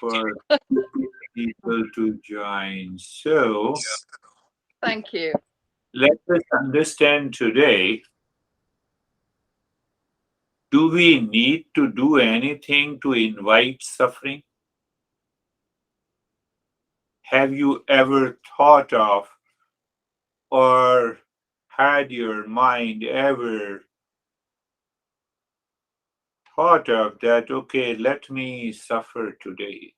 for people to join. So Thank you. let us understand today, do we need to do anything to invite suffering? Have you ever thought of or had your mind ever thought of that, okay, let me suffer today.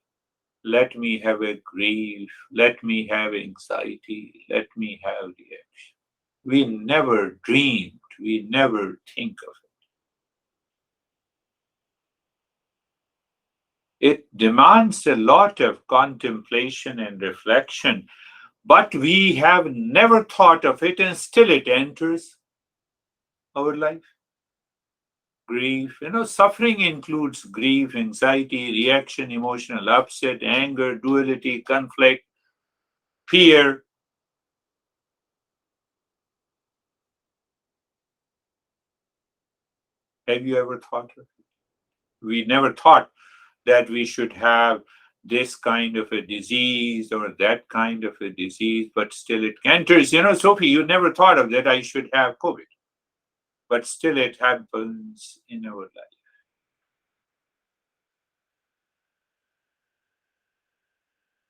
Let me have a grief. Let me have anxiety. Let me have reaction. We never dreamed. We never think of it. It demands a lot of contemplation and reflection, but we have never thought of it and still it enters our life. Grief, suffering includes grief, anxiety, reaction, emotional upset, anger, duality, conflict, fear. Have you ever thought of it? We never thought that we should have this kind of a disease or that kind of a disease, but still it enters. Sophie, you never thought of that I should have COVID, but still it happens in our life.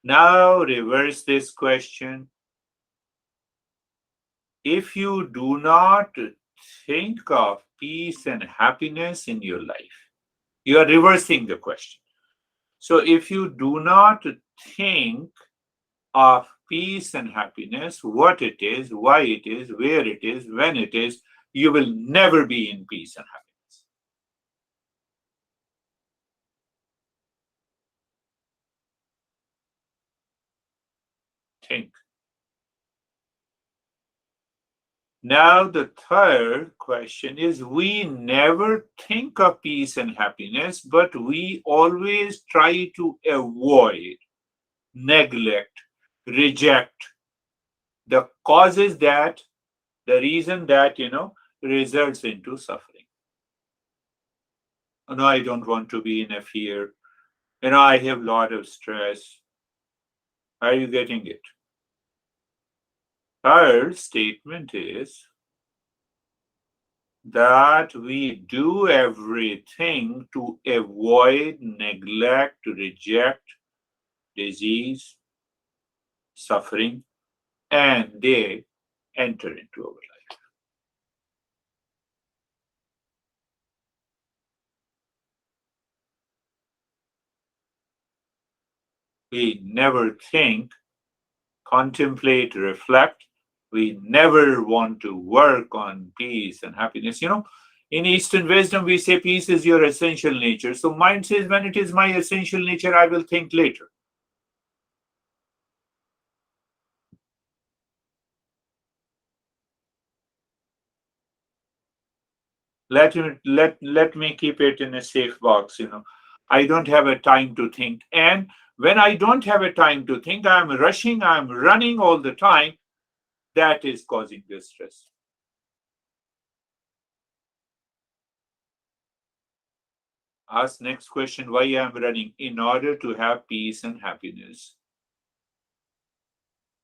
Now reverse this question. If you do not think of peace and happiness in your life, you are reversing the question. So if you do not think of peace and happiness, what it is, why it is, where it is, when it is, you will never be in peace and happiness. Think. Now, the third question is, we never think of peace and happiness, but we always try to avoid, neglect, reject the causes that, the reason that, results into suffering. No, I don't want to be in a fear. I have a lot of stress. Are you getting it? Third statement is that we do everything to avoid, neglect, reject disease, suffering, and they enter into our life. We never think, contemplate, reflect. We never want to work on peace and happiness. In Eastern wisdom, we say peace is your essential nature. So mind says, when it is my essential nature, I will think later. Let me keep it in a safe box. I don't have a time to think, and when I don't have a time to think, I'm rushing, I'm running all the time. That is causing this stress. Ask next question, why I'm running? In order to have peace and happiness.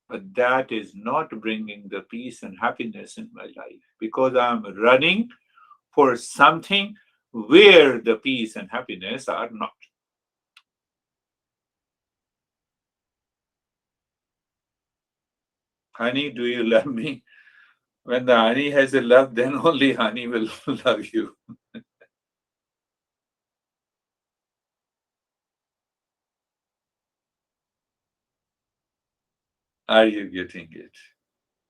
But that is not bringing the peace and happiness in my life, because I'm running for something where the peace and happiness are not. Honey, do you love me? When the honey has a love, then only honey will love you. Are you getting it?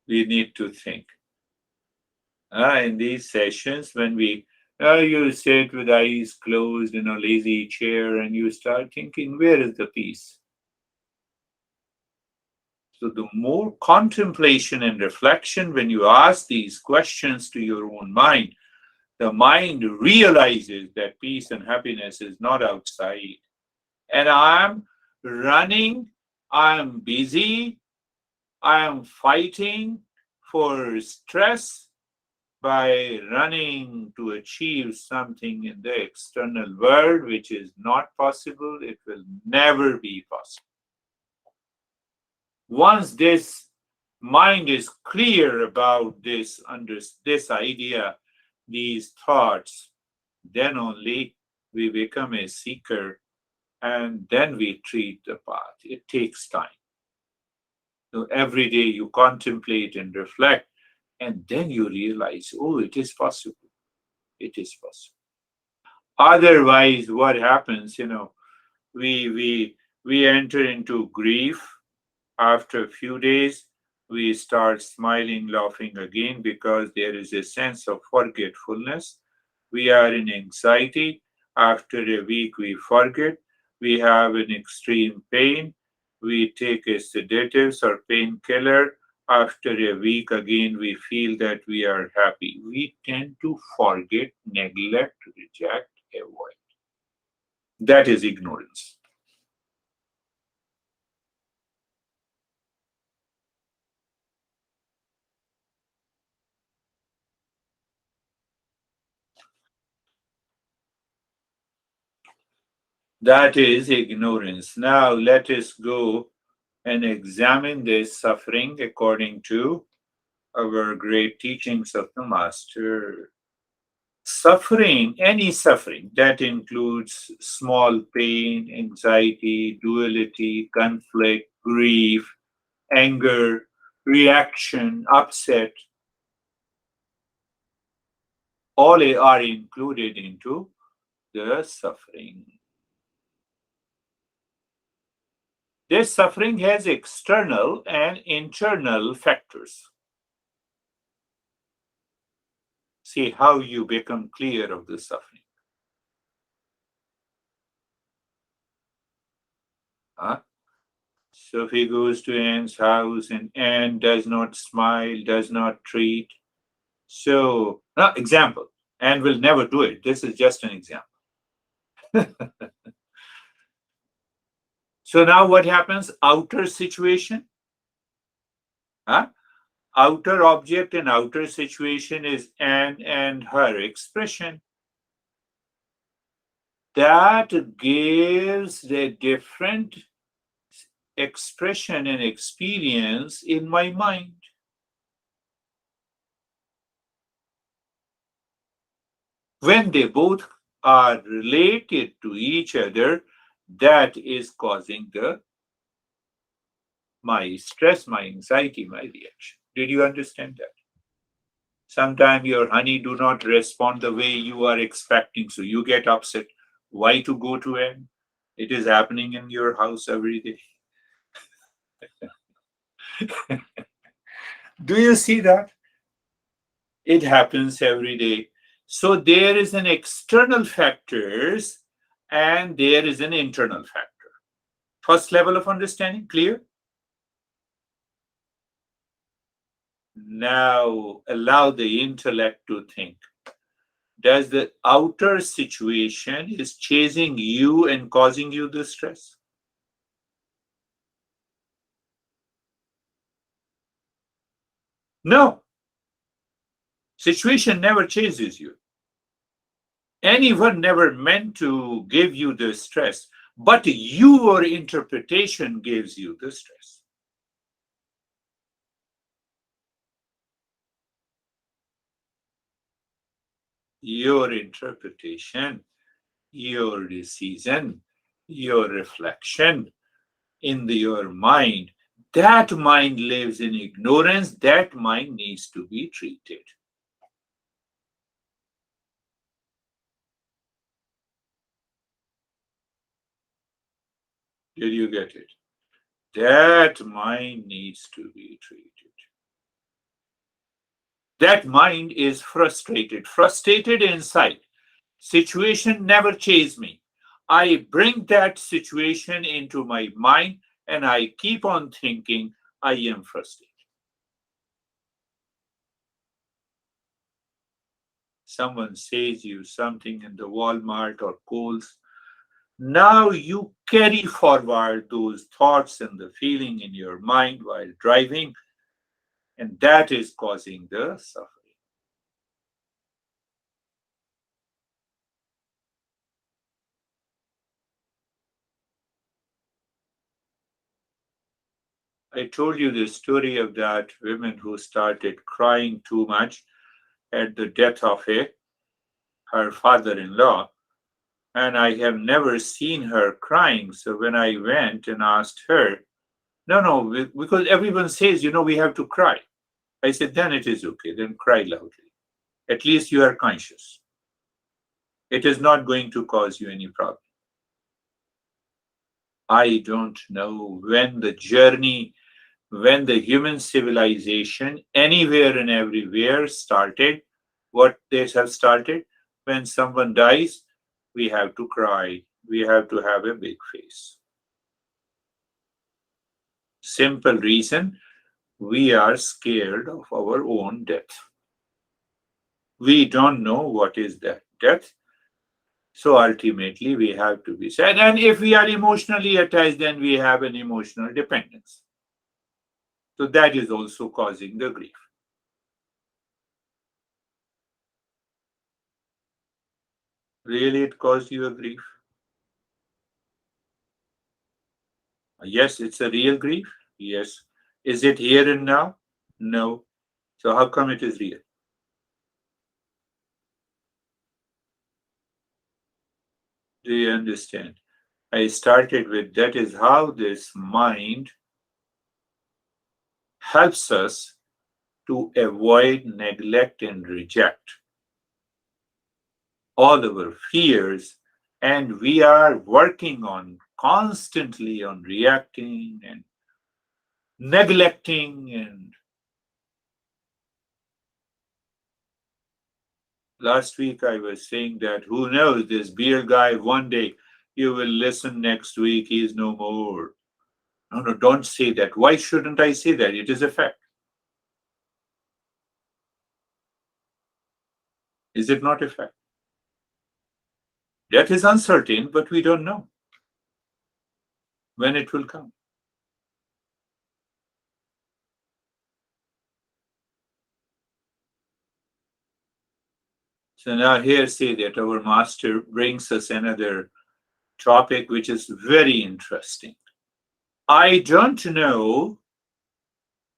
We need to think. In these sessions, when you sit with eyes closed in a lazy chair and you start thinking, where is the peace? So the more contemplation and reflection, when you ask these questions to your own mind, the mind realizes that peace and happiness is not outside. And I'm running, I'm busy, I am fighting for stress, by running to achieve something in the external world which is not possible. It will never be possible. Once this mind is clear about this, under this idea, these thoughts, then only we become a seeker, and then we treat the path. It takes time. So every day you contemplate and reflect, and then you realize, oh, it is possible. It is possible. Otherwise, what happens? We enter into grief. After a few days, we start smiling, laughing again because there is a sense of forgetfulness. We are in anxiety. After a week, we forget. We have an extreme pain. We take a sedatives or painkiller. After a week, again, we feel that we are happy. We tend to forget, neglect, reject, avoid. That is ignorance. That is ignorance. Now let us go and examine this suffering according to our great teachings of the Master. Suffering, any suffering, that includes small pain, anxiety, duality, conflict, grief, anger, reaction, upset, all are included into the suffering. This suffering has external and internal factors. See how you become clear of the suffering. Huh? So if he goes to Anne's house and Anne does not smile, does not treat. So, example, Anne will never do it. This is just an example. So now what happens? Outer situation. Huh? Outer object and outer situation is Anne and her expression. That gives a different expression and experience in my mind. When they both are related to each other, that is causing my stress, my anxiety, my reaction. Did you understand that? Sometimes your honey do not respond the way you are expecting, so you get upset. Why to go to him? It is happening in your house every day. Do you see that? It happens every day. So there is an external factors and there is an internal factor. First level of understanding, clear? Now allow the intellect to think. Does the outer situation is chasing you and causing you the stress? No. Situation never chases you. Anyone never meant to give you the stress, but your interpretation gives you the stress. Your interpretation, your decision, your reflection in your mind, that mind lives in ignorance, that mind needs to be treated. Did you get it? That mind needs to be treated. That mind is frustrated inside. Situation never chase me. I bring that situation into my mind and I keep on thinking I am frustrated. Someone says you something in the Walmart or Kohl's. Now you carry forward those thoughts and the feeling in your mind while driving, and that is causing the suffering. I told you the story of that woman who started crying too much at the death of her father-in-law, and I have never seen her crying. So when I went and asked her, no, no, because everyone says, we have to cry. I said, then it is okay, then cry loudly. At least you are conscious. It is not going to cause you any problem. I don't know when the human civilization anywhere and everywhere started, what they have started. When someone dies, we have to cry. We have to have a big face. Simple reason, we are scared of our own death. We don't know what is that death. So ultimately, we have to be sad. And if we are emotionally attached, then we have an emotional dependence. So that is also causing the grief. Really, it caused you a grief? Yes, it's a real grief. Yes. Is it here and now? No. So how come it is real? Do you understand? I started with that is how this mind helps us to avoid, neglect, and reject all our fears. And we are working on constantly on reacting and neglecting. And last week I was saying that who knows, this beer guy, one day you will listen, next week he is no more. No, no, don't say that. Why shouldn't I say that? It is a fact. Is it not a fact? Death is uncertain, but we don't know when it will come. So now here say that our master brings us another topic which is very interesting. I don't know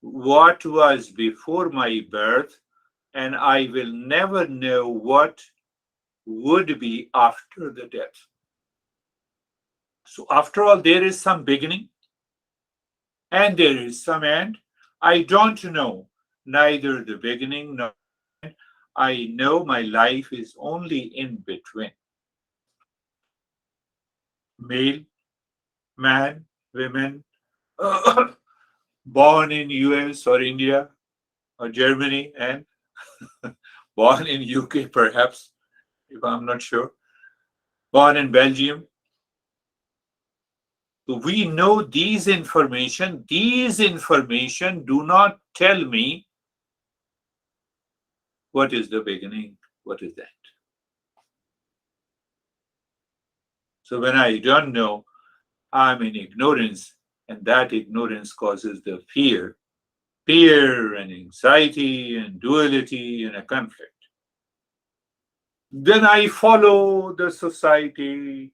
what was before my birth, and I will never know what would be after the death. So, after all, there is some beginning and there is some end. I don't know neither the beginning nor the end. I know my life is only in between. Male, man, women, born in US or India or Germany, and born in UK perhaps, if I'm not sure, born in Belgium. So we know these information. These information do not tell me what is the beginning, what is that. So when I don't know, I'm in ignorance, and that ignorance causes the fear and anxiety and duality and a conflict. Then I follow the society.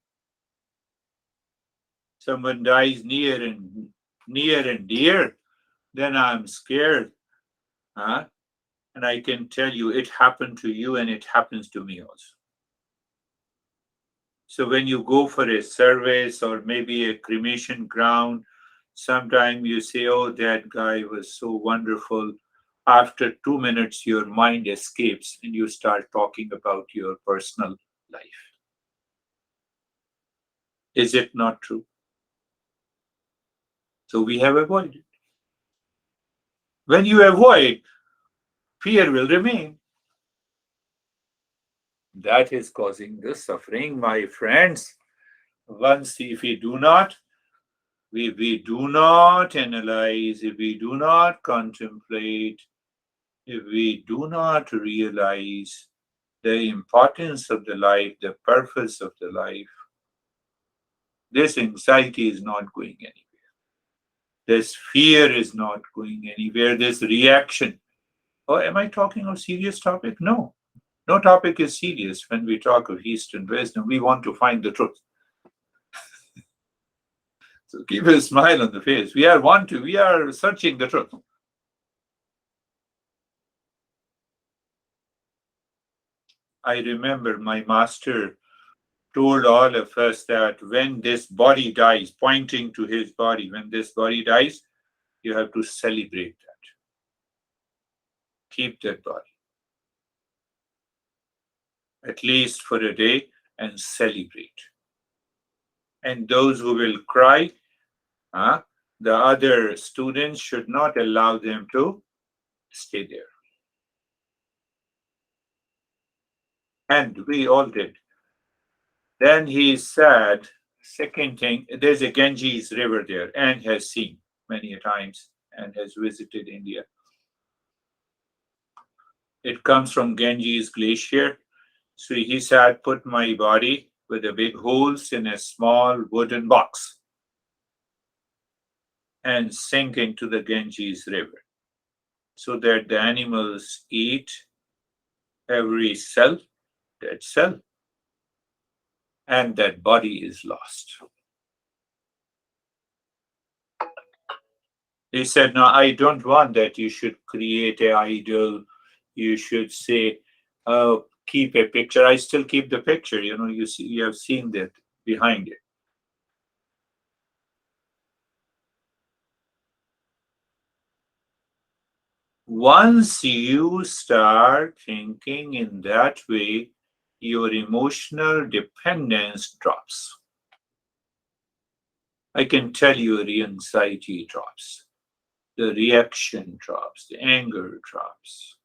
Someone dies near and dear, then I'm scared. Huh? And I can tell you it happened to you and it happens to me also. So when you go for a service or maybe a cremation ground, sometimes you say, oh, that guy was so wonderful. After 2 minutes, your mind escapes and you start talking about your personal life. Is it not true? So we have avoided. When you avoid, fear will remain. That is causing the suffering, my friends. Once, if we do not analyze, if we do not contemplate, if we do not realize the importance of the life, the purpose of the life, this anxiety is not going anywhere. This fear is not going anywhere. This reaction. Oh, am I talking of serious topic? No. No topic is serious when we talk of Eastern wisdom. We want to find the truth. So keep a smile on the face. We are searching the truth. I remember my master told all of us that when this body dies, pointing to his body, when this body dies, you have to celebrate that. Keep that body, at least for a day, and celebrate. And those who will cry, huh, the other students should not allow them to stay there. And we all did. Then he said, second thing, there's a Ganges river there and has seen many a times and has visited India. It comes from Ganges glacier. So he said, put my body with the big holes in a small wooden box and sink into the Ganges river so that the animals eat every cell, dead cell, and that body is lost. He said, no, I don't want that. You should create a idol. You should say, keep a picture. I still keep the picture. You see, you have seen that behind it. Once you start thinking in that way, your emotional dependence drops. I can tell you the anxiety drops, the reaction drops, the anger drops.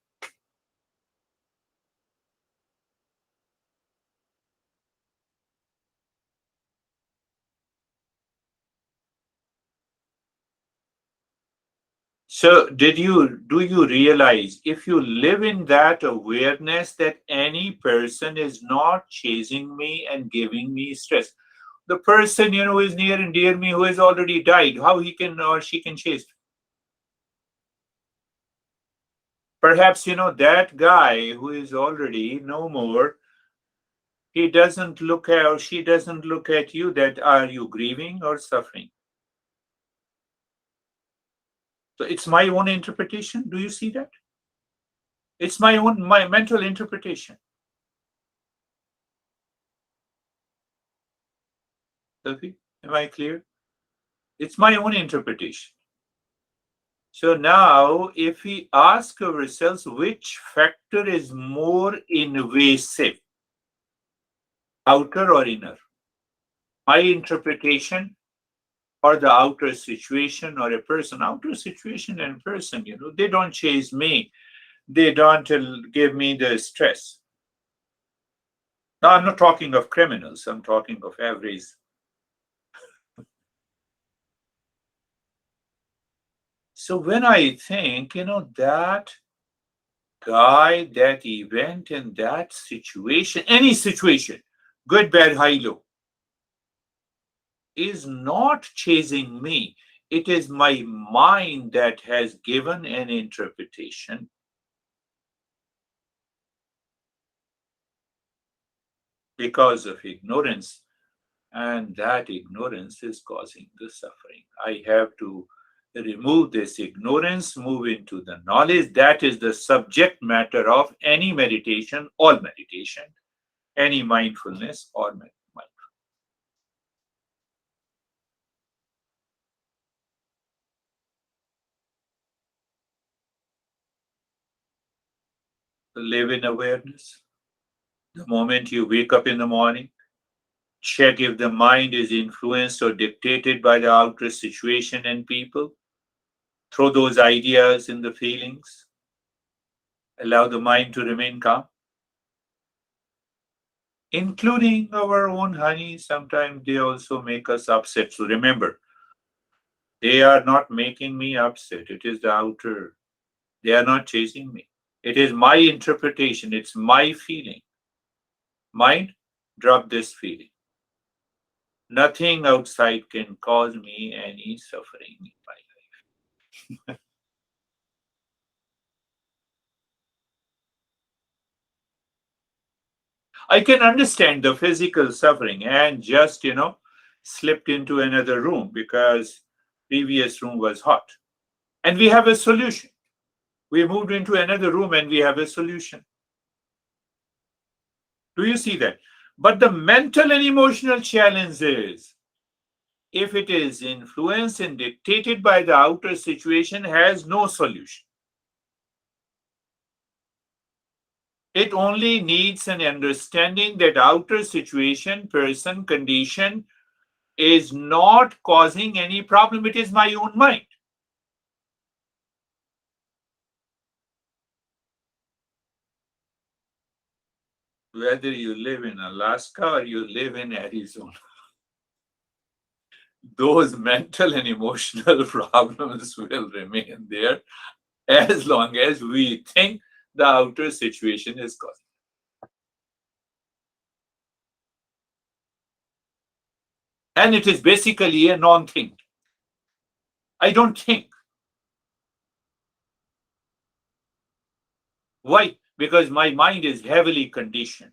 So, do you realize if you live in that awareness that any person is not chasing me and giving me stress? The person, who is near and dear me, who has already died, how he can or she can chase? Perhaps, that guy who is already no more, he doesn't look at or she doesn't look at you that are you grieving or suffering? So it's my own interpretation. Do you see that? It's my mental interpretation. Sophie, am I clear? It's my own interpretation. So now, if we ask ourselves which factor is more invasive, outer or inner, my interpretation or the outer situation or a person, outer situation and person, they don't chase me, they don't give me the stress. Now, I'm not talking of criminals, I'm talking of average. So when I think, that guy, that event, and that situation, any situation, good, bad, high, low, is not chasing me. It is my mind that has given an interpretation because of ignorance, and that ignorance is causing the suffering. I have to remove this ignorance, move into the knowledge. That is the subject matter of any meditation, all meditation, any mindfulness or mind. Live in awareness. The moment you wake up in the morning, check if the mind is influenced or dictated by the outer situation and people. Throw those ideas in the feelings. Allow the mind to remain calm, including our own honey. Sometimes they also make us upset. So remember, they are not making me upset. It is the outer. They are not chasing me. It is my interpretation. It's my feeling. Mind, drop this feeling. Nothing outside can cause me any suffering in my life. I can understand the physical suffering and just, slipped into another room because previous room was hot. And we have a solution. We moved into another room and we have a solution. Do you see that? But the mental and emotional challenge is if it is influenced and dictated by the outer situation, has no solution. It only needs an understanding that outer situation, person, condition is not causing any problem. It is my own mind. Whether you live in Alaska or you live in Arizona, those mental and emotional problems will remain there as long as we think the outer situation is causing. And it is basically a non thing. I don't think. Why? Because my mind is heavily conditioned.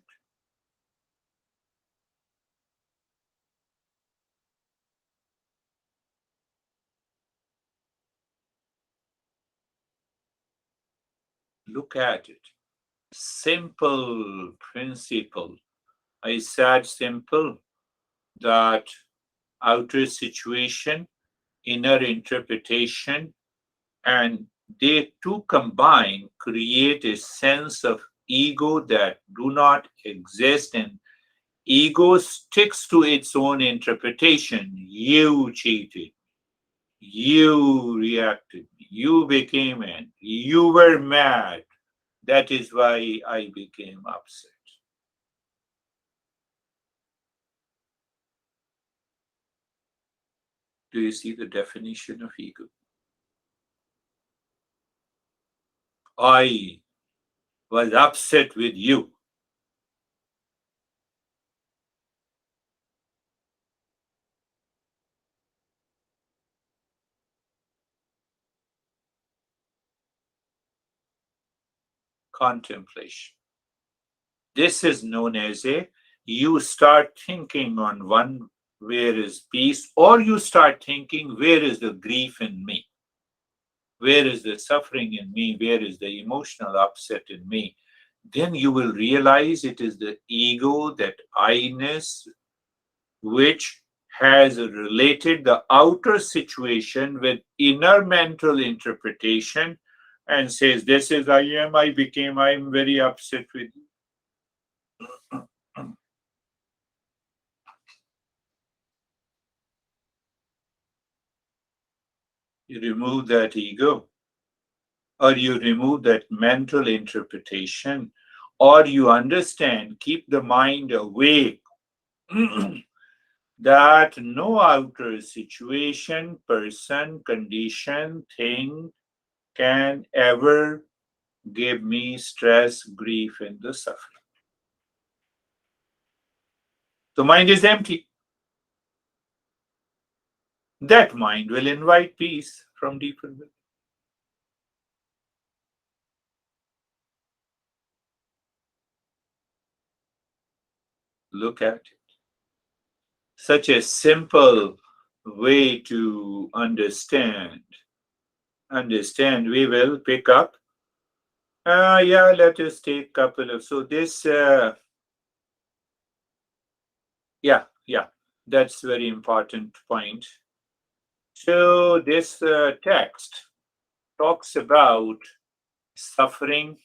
Look at it. Simple principle. I said simple that outer situation, inner interpretation, and they two combine create a sense of ego that do not exist, and ego sticks to its own interpretation. You cheated, you reacted, you became angry, you were mad, that is why I became upset. Do you see the definition of ego? I was upset with you. Contemplation. This is known as a you start thinking on one, where is peace, or you start thinking where is the grief in me, where is the suffering in me, where is the emotional upset in me. Then you will realize it is the ego, that I-ness, which has related the outer situation with inner mental interpretation and says, this is I am, I became, I am very upset with you. You remove that ego, or you remove that mental interpretation, or you understand, keep the mind awake that no outer situation, person, condition, thing can ever give me stress, grief, and the suffering. The mind is empty. That mind will invite peace from deeper within. Look at it. Such a simple way to understand. Understand, we will pick up. Yeah, let us take couple of. So this, yeah, that's very important point. So this text talks about suffering.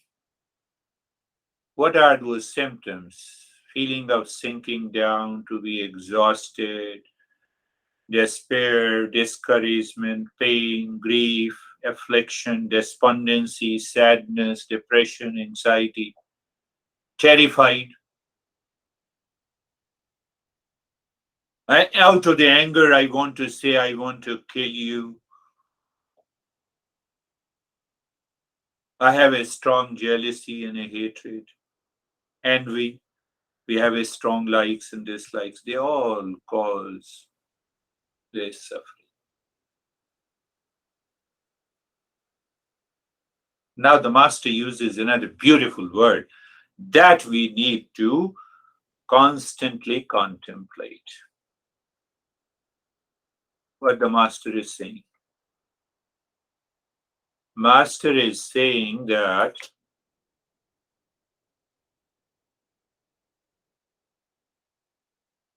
What are those symptoms? Feeling of sinking down, to be exhausted, despair, discouragement, pain, grief, affliction, despondency, sadness, depression, anxiety, terrified. Out of the anger, I want to say, I want to kill you. I have a strong jealousy and a hatred. Envy, we have a strong likes and dislikes. They all cause this suffering. Now, the master uses another beautiful word that we need to constantly contemplate. what the master is saying. Master is saying that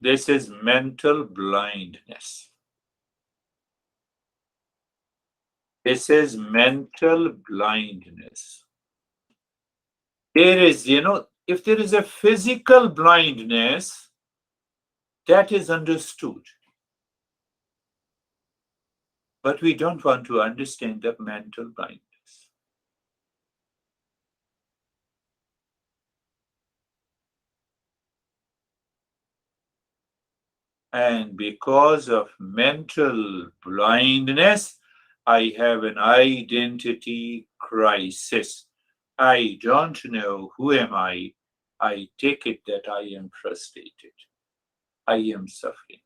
this is mental blindness. This is mental blindness. There is, if there is a physical blindness, that is understood. But we don't want to understand the mental blindness. And because of mental blindness, I have an identity crisis. I don't know who am I. I take it that I am frustrated. I am suffering.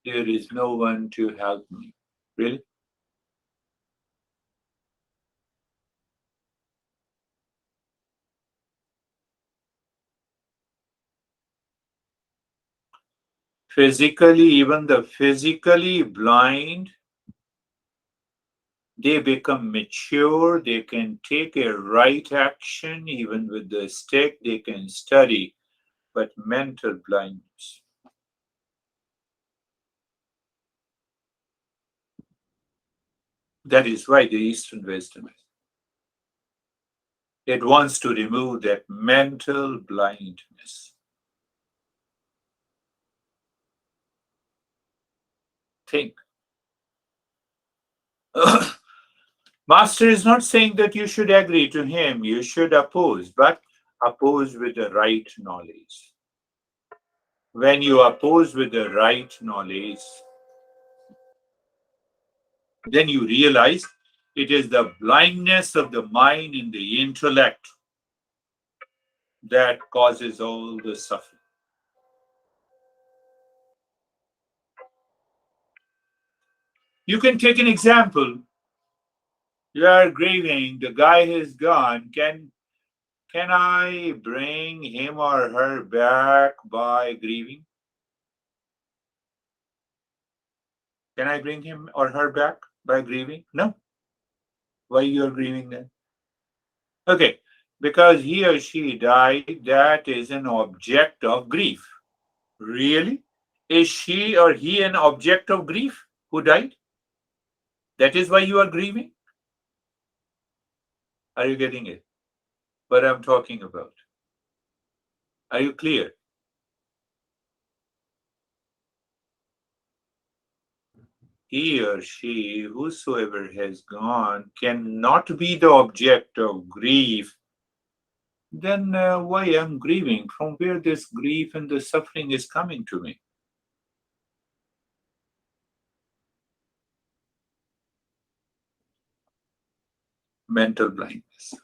There is no one to help me. Really? Physically, even the physically blind, they become mature, they can take a right action, even with the stick, they can study, but mental blindness. That is why the Eastern wisdom is. It wants to remove that mental blindness. Think. Master is not saying that you should agree to him, you should oppose, but oppose with the right knowledge. When you oppose with the right knowledge, then you realize it is the blindness of the mind and the intellect that causes all the suffering. You can take an example. You are grieving, the guy has gone. Can I bring him or her back by grieving? Can I bring him or her back by grieving? No. Why you are grieving then? Okay, because he or she died, that is an object of grief. Really? Is she or he an object of grief who died? That is why you are grieving? Are you getting it? What I'm talking about? Are you clear? He or she, whosoever has gone, cannot be the object of grief. Then why I'm grieving? From where this grief and the suffering is coming to me? Mental blindness.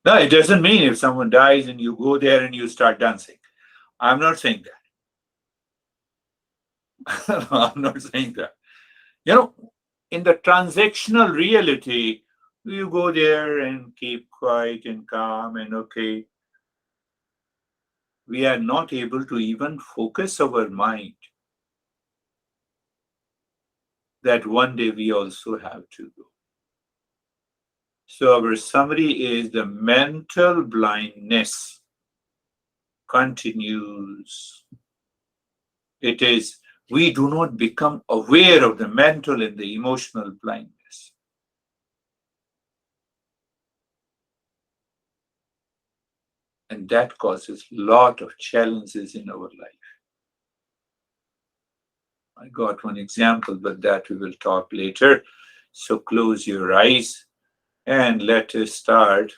No, it doesn't mean if someone dies and you go there and you start dancing. I'm not saying that. I'm not saying that. You know, in the transactional reality, you go there and keep quiet and calm and okay. We are not able to even focus our mind that one day we also have to go. So our summary is the mental blindness continues. It is we do not become aware of the mental and the emotional blindness. And that causes a lot of challenges in our life. I got one example, but that we will talk later. So close your eyes and let us start